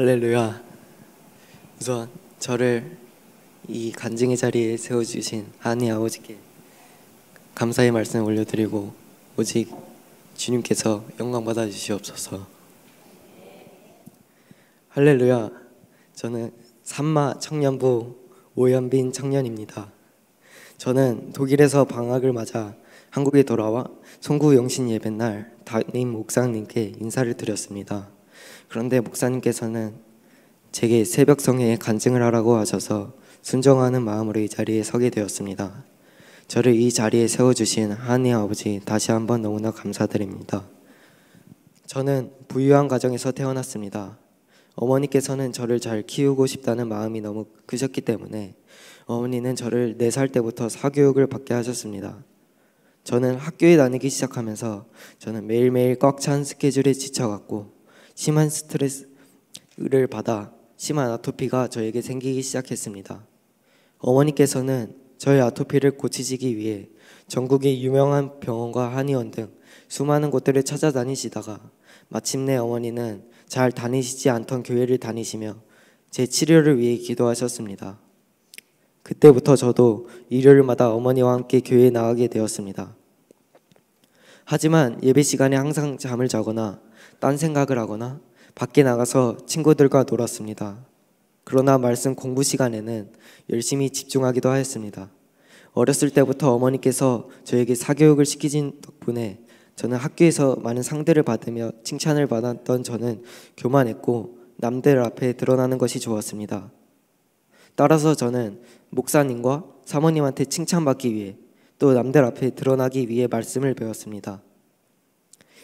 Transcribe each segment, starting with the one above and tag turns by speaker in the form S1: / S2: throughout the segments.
S1: 할렐루야. 우선 저를 이 간증의 자리에 세워주신 하나님 아버지께 감사의 말씀을 올려드리고 오직 주님께서 영광 받아주시옵소서. 할렐루야. 저는 산마 청년부 오연빈 청년입니다. 저는 독일에서 방학을 맞아 한국에 돌아와 송구 영신 예배날 담임 목사님께 인사를 드렸습니다. 그런데 목사님께서는 제게 새벽 성회에 간증을 하라고 하셔서 순종하는 마음으로 이 자리에 서게 되었습니다. 저를 이 자리에 세워주신 하나님 아버지 다시 한번 너무나 감사드립니다. 저는 부유한 가정에서 태어났습니다. 어머니께서는 저를 잘 키우고 싶다는 마음이 너무 크셨기 때문에 어머니는 저를 4살 때부터 사교육을 받게 하셨습니다. 저는 학교에 다니기 시작하면서 저는 매일매일 꽉 찬 스케줄에 지쳐갔고 심한 스트레스를 받아 심한 아토피가 저에게 생기기 시작했습니다. 어머니께서는 저의 아토피를 고치시기 위해 전국의 유명한 병원과 한의원 등 수많은 곳들을 찾아다니시다가 마침내 어머니는 잘 다니시지 않던 교회를 다니시며 제 치료를 위해 기도하셨습니다. 그때부터 저도 일요일마다 어머니와 함께 교회에 나가게 되었습니다. 하지만 예배 시간에 항상 잠을 자거나 딴 생각을 하거나 밖에 나가서 친구들과 놀았습니다. 그러나 말씀 공부 시간에는 열심히 집중하기도 하였습니다. 어렸을 때부터 어머니께서 저에게 사교육을 시키신 덕분에 저는 학교에서 많은 상들을 받으며 칭찬을 받았던 저는 교만했고 남들 앞에 드러나는 것이 좋았습니다. 따라서 저는 목사님과 사모님한테 칭찬받기 위해 또 남들 앞에 드러나기 위해 말씀을 배웠습니다.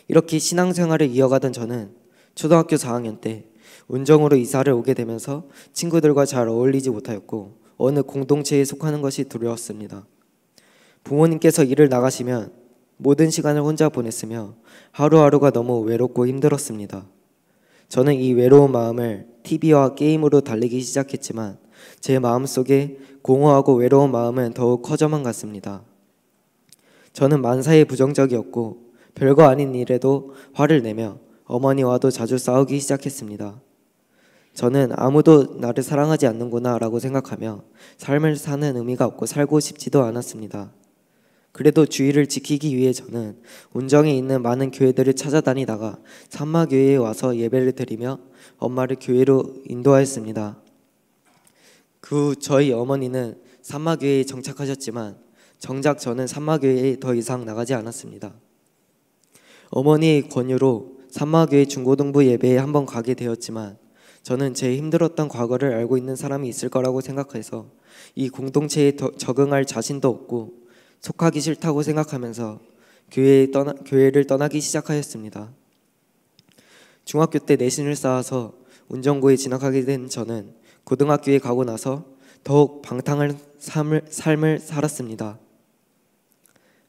S1: 이렇게 신앙생활을 이어가던 저는 초등학교 4학년 때 운정으로 이사를 오게 되면서 친구들과 잘 어울리지 못하였고 어느 공동체에 속하는 것이 두려웠습니다. 부모님께서 일을 나가시면 모든 시간을 혼자 보냈으며 하루하루가 너무 외롭고 힘들었습니다. 저는 이 외로운 마음을 TV와 게임으로 달래기 시작했지만 제 마음속에 공허하고 외로운 마음은 더욱 커져만 갔습니다. 저는 만사에 부정적이었고 별거 아닌 일에도 화를 내며 어머니와도 자주 싸우기 시작했습니다. 저는 아무도 나를 사랑하지 않는구나 라고 생각하며 삶을 사는 의미가 없고 살고 싶지도 않았습니다. 그래도 주의를 지키기 위해 저는 운정에 있는 많은 교회들을 찾아다니다가 산마교회에 와서 예배를 드리며 엄마를 교회로 인도하였습니다. 저희 어머니는 산마교회에 정착하셨지만 정작 저는 산마교회에 더 이상 나가지 않았습니다. 어머니의 권유로 산마교회 중고등부 예배에 한번 가게 되었지만 저는 제 힘들었던 과거를 알고 있는 사람이 있을 거라고 생각해서 이 공동체에 적응할 자신도 없고 속하기 싫다고 생각하면서 교회를 떠나기 시작하였습니다. 중학교 때 내신을 쌓아서 운정고에 진학하게 된 저는 고등학교에 가고 나서 더욱 방탕한 삶을 살았습니다.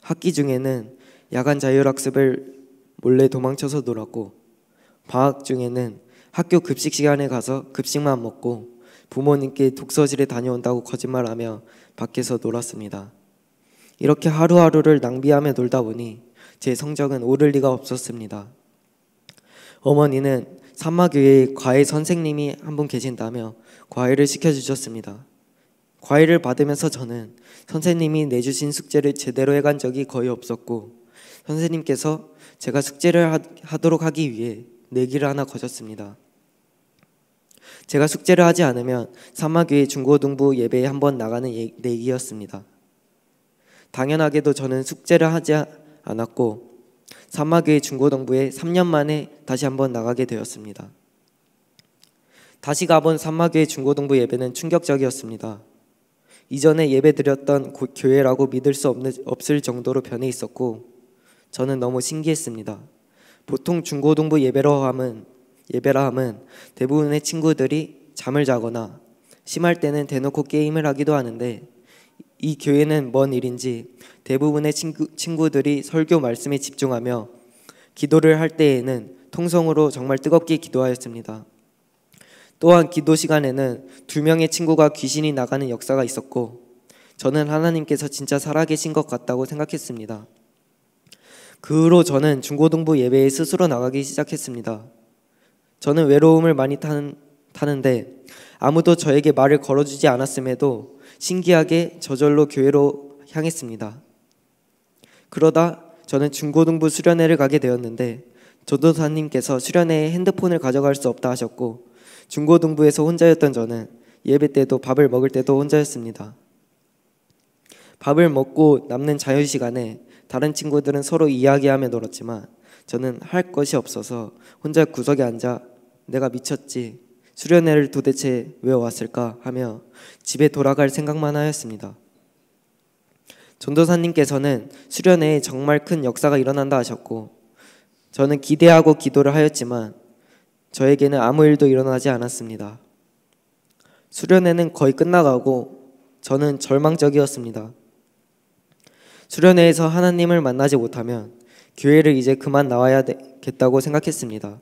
S1: 학기 중에는 야간 자율학습을 몰래 도망쳐서 놀았고 방학 중에는 학교 급식 시간에 가서 급식만 먹고 부모님께 독서실에 다녀온다고 거짓말하며 밖에서 놀았습니다. 이렇게 하루하루를 낭비하며 놀다 보니 제 성적은 오를 리가 없었습니다. 어머니는 산마교회에 과외 선생님이 한 분 계신다며 과외를 시켜주셨습니다. 과외를 받으면서 저는 선생님이 내주신 숙제를 제대로 해간 적이 거의 없었고 선생님께서 제가 숙제를 하도록 하기 위해 내기를 하나 거셨습니다. 제가 숙제를 하지 않으면 산마교회 중고등부 예배에 한번 나가는 내기였습니다. 당연하게도 저는 숙제를 하지 않았고 산마교회 중고등부에 3년 만에 다시 한번 나가게 되었습니다. 다시 가본 산마교회 중고등부 예배는 충격적이었습니다. 이전에 예배드렸던 교회라고 믿을 수 없을 정도로 변해 있었고 저는 너무 신기했습니다. 보통 중고등부 예배라 함은 대부분의 친구들이 잠을 자거나 심할 때는 대놓고 게임을 하기도 하는데 이 교회는 뭔 일인지 대부분의 친구들이 설교 말씀에 집중하며 기도를 할 때에는 통성으로 정말 뜨겁게 기도하였습니다. 또한 기도 시간에는 2명의 친구가 귀신이 나가는 역사가 있었고 저는 하나님께서 진짜 살아계신 것 같다고 생각했습니다. 그 후로 저는 중고등부 예배에 스스로 나가기 시작했습니다. 저는 외로움을 많이 타는 타는데 아무도 저에게 말을 걸어주지 않았음에도 신기하게 저절로 교회로 향했습니다. 그러다 저는 중고등부 수련회를 가게 되었는데 전도사님께서 수련회에 핸드폰을 가져갈 수 없다 하셨고 중고등부에서 혼자였던 저는 예배 때도 밥을 먹을 때도 혼자였습니다. 밥을 먹고 남는 자유시간에 다른 친구들은 서로 이야기하며 놀았지만 저는 할 것이 없어서 혼자 구석에 앉아 내가 미쳤지, 수련회를 도대체 왜 왔을까 하며 집에 돌아갈 생각만 하였습니다. 전도사님께서는 수련회에 정말 큰 역사가 일어난다 하셨고 저는 기대하고 기도를 하였지만 저에게는 아무 일도 일어나지 않았습니다. 수련회는 거의 끝나가고 저는 절망적이었습니다. 수련회에서 하나님을 만나지 못하면 교회를 이제 그만 나와야겠다고 생각했습니다.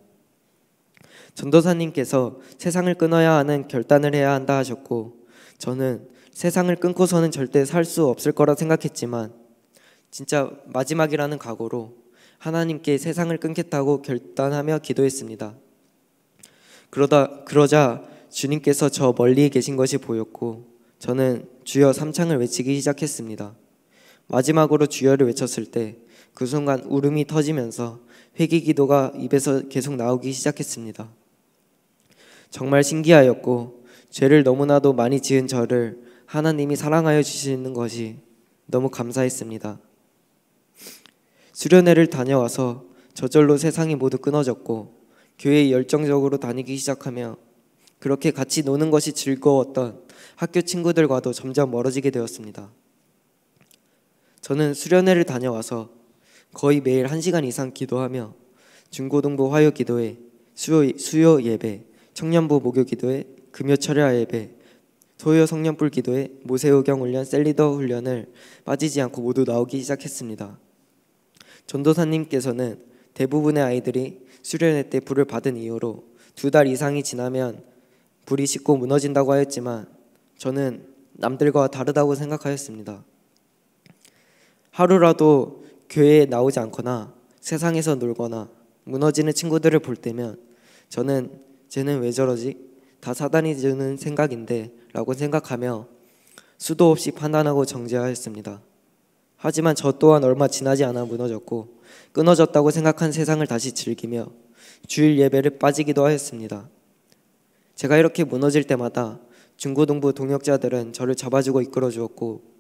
S1: 전도사님께서 세상을 끊어야 하는 결단을 해야 한다 하셨고 저는 세상을 끊고서는 절대 살 수 없을 거라 생각했지만 진짜 마지막이라는 각오로 하나님께 세상을 끊겠다고 결단하며 기도했습니다. 그러자 주님께서 저 멀리 계신 것이 보였고 저는 주여 삼창을 외치기 시작했습니다. 마지막으로 주여를 외쳤을 때 그 순간 울음이 터지면서 회개기도가 입에서 계속 나오기 시작했습니다. 정말 신기하였고 죄를 너무나도 많이 지은 저를 하나님이 사랑하여 주시는 것이 너무 감사했습니다. 수련회를 다녀와서 저절로 세상이 모두 끊어졌고 교회에 열정적으로 다니기 시작하며 그렇게 같이 노는 것이 즐거웠던 학교 친구들과도 점점 멀어지게 되었습니다. 저는 수련회를 다녀와서 거의 매일 1시간 이상 기도하며 중고등부 화요 기도회, 수요 예배, 청년부 목요 기도회, 금요 철야 예배, 토요 성년불 기도회, 모세오경 훈련, 셀리더 훈련을 빠지지 않고 모두 나오기 시작했습니다. 전도사님께서는 대부분의 아이들이 수련회 때 불을 받은 이후로 2달 이상이 지나면 불이 식고 무너진다고 하였지만 저는 남들과 다르다고 생각하였습니다. 하루라도 교회에 나오지 않거나 세상에서 놀거나 무너지는 친구들을 볼 때면 저는 쟤는 왜 저러지? 다 사단이 주는 생각인데 라고 생각하며 수도 없이 판단하고 정죄하였습니다. 하지만 저 또한 얼마 지나지 않아 무너졌고 끊어졌다고 생각한 세상을 다시 즐기며 주일 예배를 빠지기도 하였습니다. 제가 이렇게 무너질 때마다 중고등부 동역자들은 저를 잡아주고 이끌어 주었고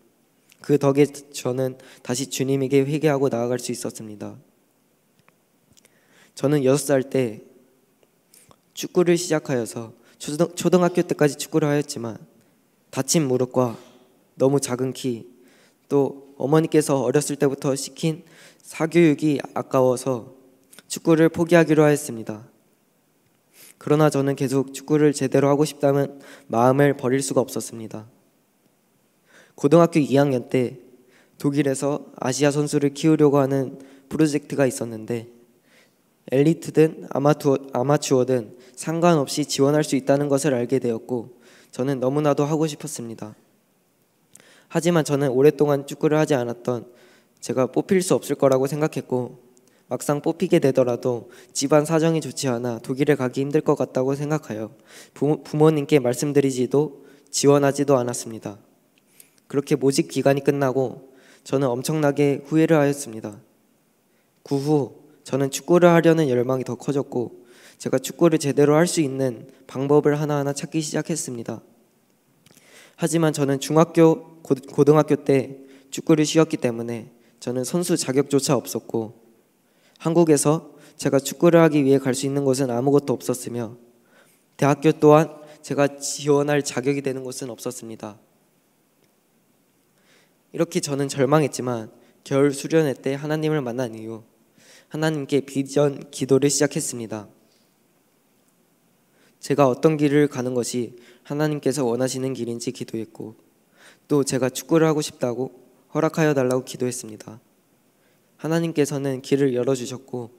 S1: 그 덕에 저는 다시 주님에게 회개하고 나아갈 수 있었습니다. 저는 6살 때 축구를 시작하여서 초등학교 때까지 축구를 하였지만 다친 무릎과 너무 작은 키, 또 어머니께서 어렸을 때부터 시킨 사교육이 아까워서 축구를 포기하기로 하였습니다. 그러나 저는 계속 축구를 제대로 하고 싶다는 마음을 버릴 수가 없었습니다. 고등학교 2학년 때 독일에서 아시아 선수를 키우려고 하는 프로젝트가 있었는데 엘리트든 아마추어든 상관없이 지원할 수 있다는 것을 알게 되었고 저는 너무나도 하고 싶었습니다. 하지만 저는 오랫동안 축구를 하지 않았던 제가 뽑힐 수 없을 거라고 생각했고 막상 뽑히게 되더라도 집안 사정이 좋지 않아 독일에 가기 힘들 것 같다고 생각하여 부모님께 말씀드리지도 지원하지도 않았습니다. 그렇게 모집 기간이 끝나고 저는 엄청나게 후회를 하였습니다. 그 후 저는 축구를 하려는 열망이 더 커졌고 제가 축구를 제대로 할 수 있는 방법을 하나하나 찾기 시작했습니다. 하지만 저는 중학교, 고등학교 때 축구를 쉬었기 때문에 저는 선수 자격조차 없었고 한국에서 제가 축구를 하기 위해 갈 수 있는 곳은 아무것도 없었으며 대학교 또한 제가 지원할 자격이 되는 곳은 없었습니다. 이렇게 저는 절망했지만 겨울 수련회 때 하나님을 만난 이후 하나님께 비전 기도를 시작했습니다. 제가 어떤 길을 가는 것이 하나님께서 원하시는 길인지 기도했고 또 제가 축구를 하고 싶다고 허락하여 달라고 기도했습니다. 하나님께서는 길을 열어주셨고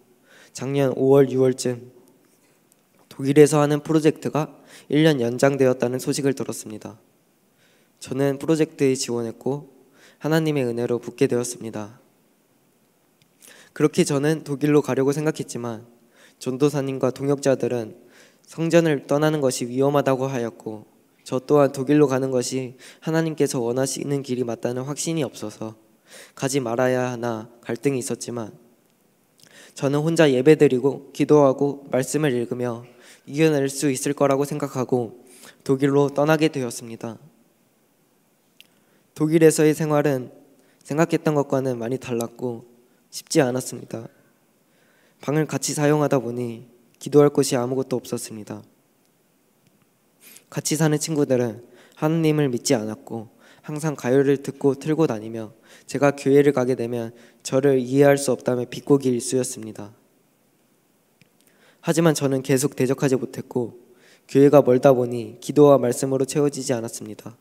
S1: 작년 5월, 6월쯤 독일에서 하는 프로젝트가 1년 연장되었다는 소식을 들었습니다. 저는 프로젝트에 지원했고 하나님의 은혜로 붙게 되었습니다. 그렇게 저는 독일로 가려고 생각했지만 전도사님과 동역자들은 성전을 떠나는 것이 위험하다고 하였고 저 또한 독일로 가는 것이 하나님께서 원하시는 길이 맞다는 확신이 없어서 가지 말아야 하나 갈등이 있었지만 저는 혼자 예배드리고 기도하고 말씀을 읽으며 이겨낼 수 있을 거라고 생각하고 독일로 떠나게 되었습니다. 독일에서의 생활은 생각했던 것과는 많이 달랐고 쉽지 않았습니다. 방을 같이 사용하다 보니 기도할 곳이 아무것도 없었습니다. 같이 사는 친구들은 하나님을 믿지 않았고 항상 가요를 듣고 틀고 다니며 제가 교회를 가게 되면 저를 이해할 수 없다며 비꼬기 일쑤였습니다. 하지만 저는 계속 대적하지 못했고 교회가 멀다 보니 기도와 말씀으로 채워지지 않았습니다.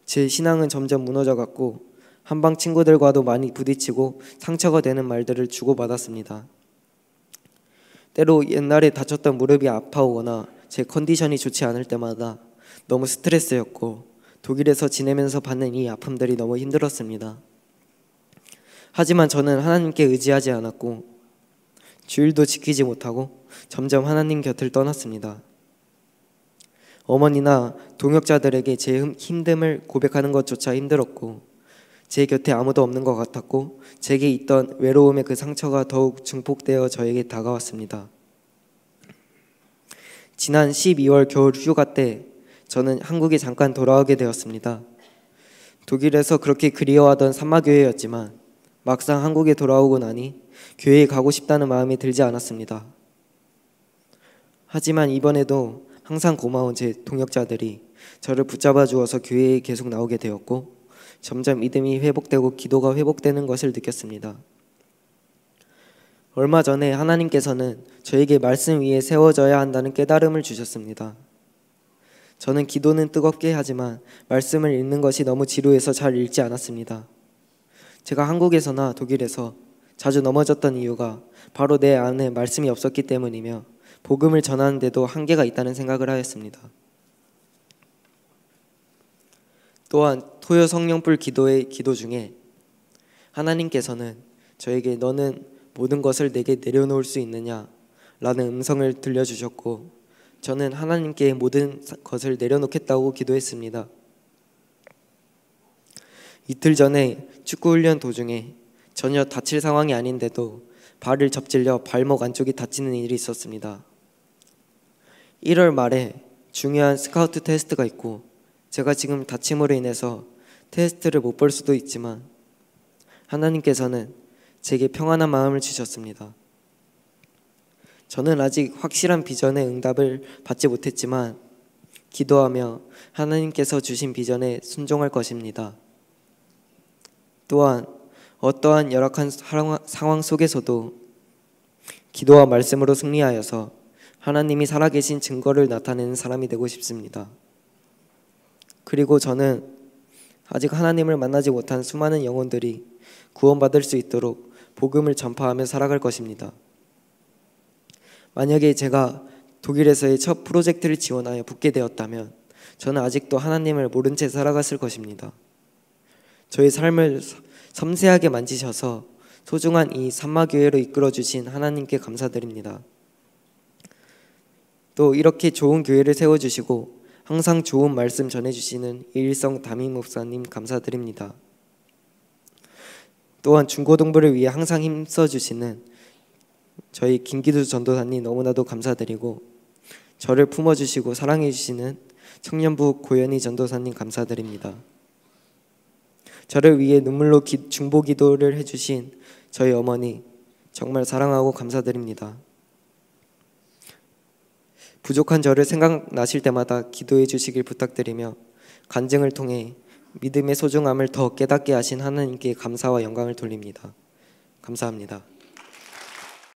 S1: 제 신앙은 점점 무너져갔고 한방 친구들과도 많이 부딪히고 상처가 되는 말들을 주고받았습니다. 때로 옛날에 다쳤던 무릎이 아파오거나 제 컨디션이 좋지 않을 때마다 너무 스트레스였고 독일에서 지내면서 받는 이 아픔들이 너무 힘들었습니다. 하지만 저는 하나님께 의지하지 않았고 주일도 지키지 못하고 점점 하나님 곁을 떠났습니다. 어머니나 동역자들에게 제 힘듦을 고백하는 것조차 힘들었고 제 곁에 아무도 없는 것 같았고 제게 있던 외로움의 그 상처가 더욱 증폭되어 저에게 다가왔습니다. 지난 12월 겨울 휴가 때 저는 한국에 잠깐 돌아오게 되었습니다. 독일에서 그렇게 그리워하던 산마교회였지만 막상 한국에 돌아오고 나니 교회에 가고 싶다는 마음이 들지 않았습니다. 하지만 이번에도 항상 고마운 제 동역자들이 저를 붙잡아 주어서 교회에 계속 나오게 되었고 점점 믿음이 회복되고 기도가 회복되는 것을 느꼈습니다. 얼마 전에 하나님께서는 저에게 말씀 위에 세워져야 한다는 깨달음을 주셨습니다. 저는 기도는 뜨겁게 하지만 말씀을 읽는 것이 너무 지루해서 잘 읽지 않았습니다. 제가 한국에서나 독일에서 자주 넘어졌던 이유가 바로 내 안에 말씀이 없었기 때문이며 복음을 전하는데도 한계가 있다는 생각을 하였습니다. 또한 토요 성령불 기도의 기도 중에 하나님께서는 저에게 너는 모든 것을 내게 내려놓을 수 있느냐 라는 음성을 들려주셨고 저는 하나님께 모든 것을 내려놓겠다고 기도했습니다. 이틀 전에 축구훈련 도중에 전혀 다칠 상황이 아닌데도 발을 접질려 발목 안쪽이 다치는 일이 있었습니다. 1월 말에 중요한 스카우트 테스트가 있고 제가 지금 다침으로 인해서 테스트를 못 볼 수도 있지만 하나님께서는 제게 평안한 마음을 주셨습니다. 저는 아직 확실한 비전의 응답을 받지 못했지만 기도하며 하나님께서 주신 비전에 순종할 것입니다. 또한 어떠한 열악한 상황 속에서도 기도와 말씀으로 승리하여서 하나님이 살아계신 증거를 나타내는 사람이 되고 싶습니다. 그리고 저는 아직 하나님을 만나지 못한 수많은 영혼들이 구원받을 수 있도록 복음을 전파하며 살아갈 것입니다. 만약에 제가 독일에서의 첫 프로젝트를 지원하여 붙게 되었다면 저는 아직도 하나님을 모른 채 살아갔을 것입니다. 저의 삶을 섬세하게 만지셔서 소중한 이 산마교회로 이끌어주신 하나님께 감사드립니다. 또 이렇게 좋은 교회를 세워주시고 항상 좋은 말씀 전해주시는 이일성 담임 목사님 감사드립니다. 또한 중고등부를 위해 항상 힘써주시는 저희 김기두 전도사님 너무나도 감사드리고 저를 품어주시고 사랑해주시는 청년부 고현희 전도사님 감사드립니다. 저를 위해 눈물로 중보 기도를 해주신 저희 어머니 정말 사랑하고 감사드립니다. 부족한 저를 생각나실 때마다 기도해 주시길 부탁드리며 간증을 통해 믿음의 소중함을 더 깨닫게 하신 하나님께 감사와 영광을 돌립니다. 감사합니다.